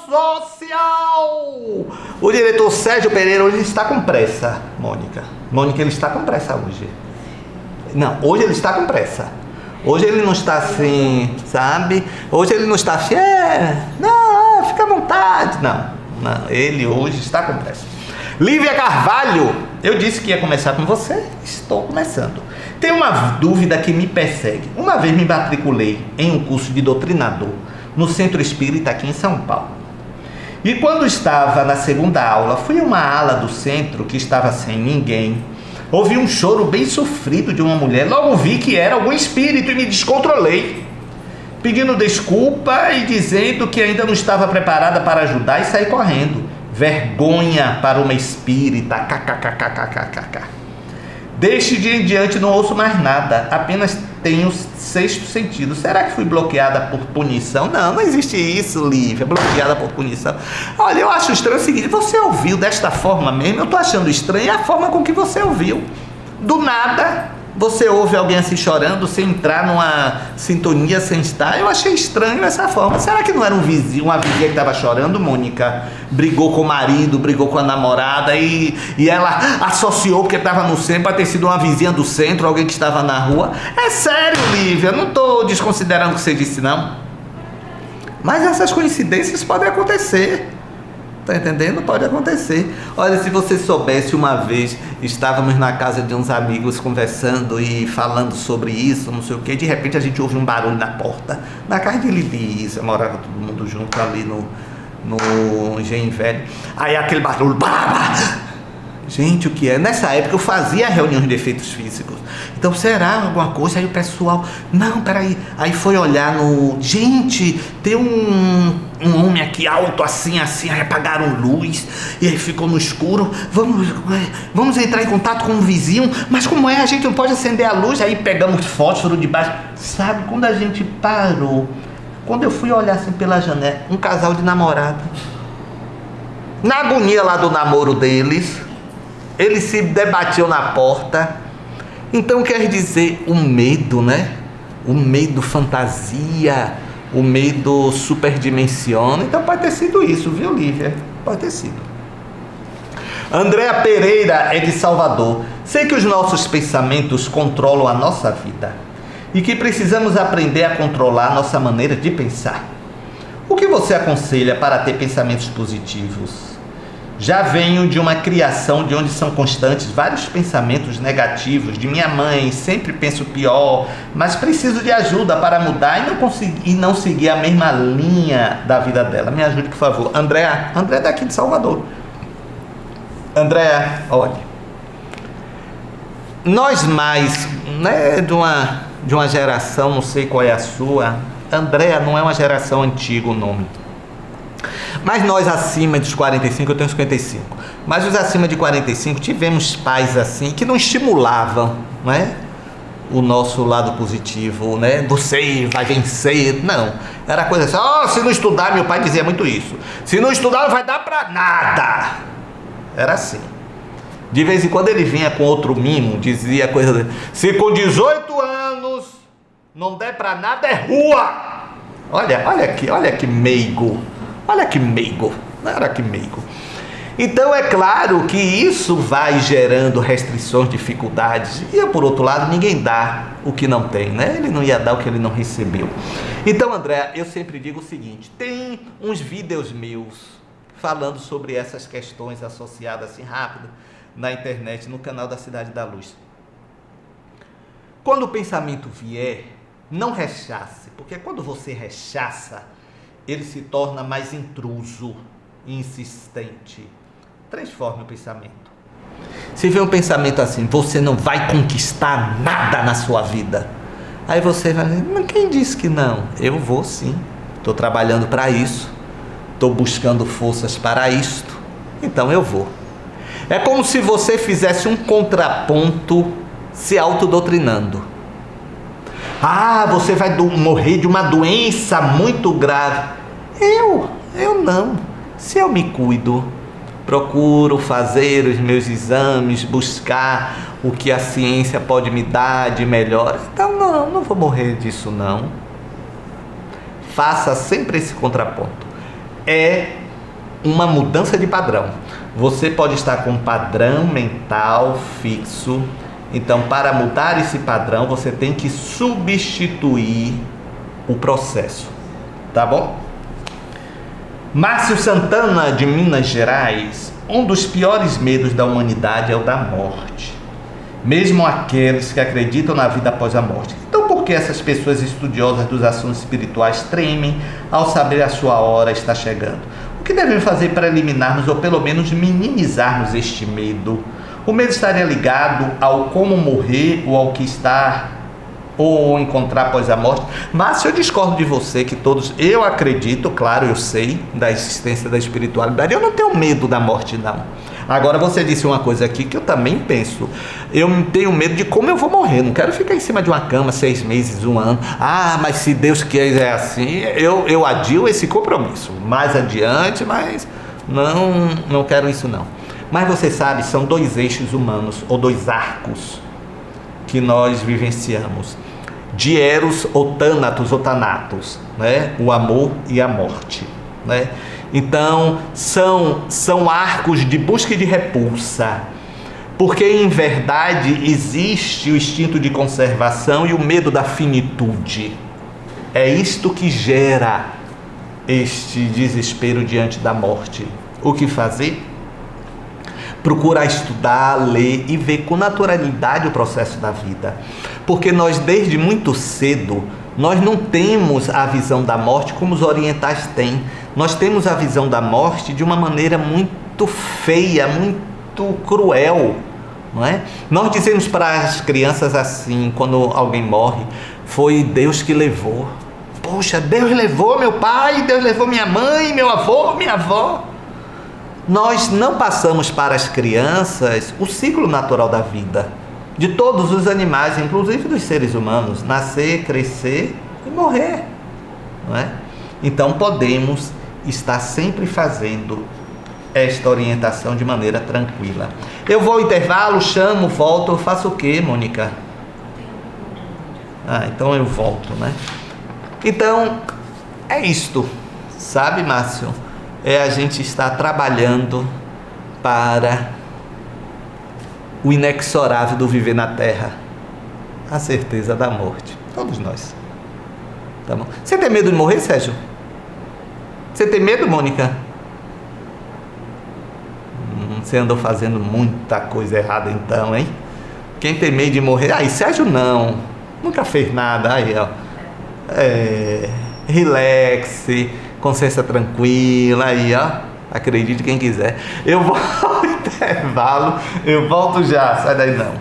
social. O diretor Sérgio Pereira hoje está com pressa, Mônica. Mônica, ele está com pressa hoje. Não, hoje ele está com pressa. Hoje ele não está assim, sabe? Hoje ele não está assim, não, fica à vontade. Não, ele hoje está com pressa. Lívia Carvalho, eu disse que ia começar com você, estou começando. Tem uma dúvida que me persegue. Uma vez me matriculei em um curso de doutrinador no Centro Espírita aqui em São Paulo. E quando estava na segunda aula, fui a uma ala do centro que estava sem ninguém. Ouvi um choro bem sofrido de uma mulher. Logo vi que era algum espírito e me descontrolei, pedindo desculpa e dizendo que ainda não estava preparada para ajudar, e saí correndo. Vergonha para uma espírita. KKKKKKK. Deste dia em diante não ouço mais nada, apenas tenho sexto sentido. Será que fui bloqueada por punição? Não existe isso, Lívia, bloqueada por punição. Olha, eu acho estranho o seguinte, você ouviu desta forma mesmo? Eu estou achando estranho a forma com que você ouviu. Do nada, você ouve alguém assim chorando, sem entrar numa sintonia, sem estar. Eu achei estranho essa forma. Será que não era um vizinho, uma vizinha que estava chorando, Mônica? Brigou com o marido, brigou com a namorada e ela associou, porque estava no centro, para ter sido uma vizinha do centro, alguém que estava na rua. É sério, Lívia, não estou desconsiderando o que você disse, não. Mas essas coincidências podem acontecer. Tá entendendo? Pode acontecer. Olha, se você soubesse, uma vez estávamos na casa de uns amigos conversando e falando sobre isso, não sei o que, de repente a gente ouve um barulho na porta, na casa de Lidisa, morava todo mundo junto ali no Engenho Velho. Aí aquele barulho, gente, o que é? Nessa época eu fazia reuniões de efeitos físicos. Então, será alguma coisa? Aí o pessoal, não, peraí. Aí foi olhar gente, tem um homem aqui alto, assim, aí apagaram luz, e aí ficou no escuro. Vamos entrar em contato com o vizinho, mas como é? A gente não pode acender a luz. Aí pegamos fósforo de baixo. Sabe, quando a gente parou, quando eu fui olhar assim pela janela, um casal de namorado, na agonia lá do namoro deles, eles se debatiam na porta. Então quer dizer, o medo, né? O medo fantasia, o medo superdimensiona. Então pode ter sido isso, viu, Lívia? Pode ter sido. Andréa Pereira é de Salvador. Sei que os nossos pensamentos controlam a nossa vida e que precisamos aprender a controlar a nossa maneira de pensar. O que você aconselha para ter pensamentos positivos? Já venho de uma criação de onde são constantes vários pensamentos negativos. De minha mãe, sempre penso pior, mas preciso de ajuda para mudar e não seguir a mesma linha da vida dela. Me ajude, por favor. Andréa é daqui de Salvador. Andréa, olha, nós mais, né, de uma geração, não sei qual é a sua. Andréa não é uma geração antiga o nome. Mas nós acima dos 45, eu tenho 55, mas os acima de 45 tivemos pais assim que não estimulavam, né, o nosso lado positivo, né? Você vai vencer. Não, era coisa assim, se não estudar, meu pai dizia muito isso, se não estudar não vai dar pra nada. Era assim. De vez em quando ele vinha com outro mimo, dizia coisa, se com 18 anos não der pra nada é rua. Olha que meigo. Olha que meigo, não era que meigo. Então é claro que isso vai gerando restrições, dificuldades. E por outro lado, ninguém dá o que não tem, né? Ele não ia dar o que ele não recebeu. Então, André, eu sempre digo o seguinte, tem uns vídeos meus falando sobre essas questões associadas assim rápido na internet, no canal da Cidade da Luz. Quando o pensamento vier, não rechace, porque quando você rechaça, ele se torna mais intruso e insistente. Transforme o pensamento. Se vê um pensamento assim, você não vai conquistar nada na sua vida. Aí você vai dizer, mas quem disse que não? Eu vou sim. Estou trabalhando para isso. Estou buscando forças para isto. Então eu vou. É como se você fizesse um contraponto se autodoutrinando. Você vai morrer de uma doença muito grave. Eu não. Se eu me cuido, procuro fazer os meus exames, buscar o que a ciência pode me dar de melhor, então não vou morrer disso não. Faça sempre esse contraponto. é uma mudança de padrão. Você pode estar com um padrão mental fixo. Então, para mudar esse padrão, você tem que substituir o processo. Tá bom? Márcio Santana, de Minas Gerais. Um dos piores medos da humanidade é o da morte. Mesmo aqueles que acreditam na vida após a morte. Então, por que essas pessoas estudiosas dos assuntos espirituais tremem ao saber a sua hora está chegando? O que devemos fazer para eliminarmos ou pelo menos minimizarmos este medo? O medo estaria ligado ao como morrer ou ao que está ou encontrar após a morte? Mas eu discordo de você que todos, eu acredito, claro, eu sei da existência da espiritualidade, eu não tenho medo da morte não. Agora você disse uma coisa aqui que eu também penso, eu tenho medo de como eu vou morrer, não quero ficar em cima de uma cama 6 meses, 1 ano, mas se Deus quiser assim, eu adio esse compromisso, mais adiante, mas não quero isso não. Mas você sabe, são 2 eixos humanos, ou 2 arcos, que nós vivenciamos, de Eros ou Thanatos ou Thanatos, né? O amor e a morte, né? Então são arcos de busca e de repulsa, porque em verdade existe o instinto de conservação e o medo da finitude. É isto que gera este desespero diante da morte. O que fazer? Procurar estudar, ler e ver com naturalidade o processo da vida. Porque nós, desde muito cedo, nós não temos a visão da morte como os orientais têm. Nós temos a visão da morte de uma maneira muito feia, muito cruel, não é? Nós dizemos para as crianças assim, quando alguém morre, foi Deus que levou. Poxa, Deus levou meu pai, Deus levou minha mãe, meu avô, minha avó. Nós não passamos para as crianças o ciclo natural da vida, de todos os animais, inclusive dos seres humanos, nascer, crescer e morrer, não é? Então podemos estar sempre fazendo esta orientação de maneira tranquila. Eu vou ao intervalo, chamo, volto, eu faço o quê, Mônica? Então eu volto, né? Então, é isto, sabe, Márcio? A gente está trabalhando para o inexorável do viver na Terra, a certeza da morte, todos nós. Tá bom? Você tem medo de morrer, Sérgio? Você tem medo, Mônica? Você andou fazendo muita coisa errada então, hein? Quem tem medo de morrer? E Sérgio não, nunca fez nada, aí ó. Relaxe, consciência tranquila, aí ó, acredite quem quiser. Eu vou ao intervalo, eu volto já, sai daí não.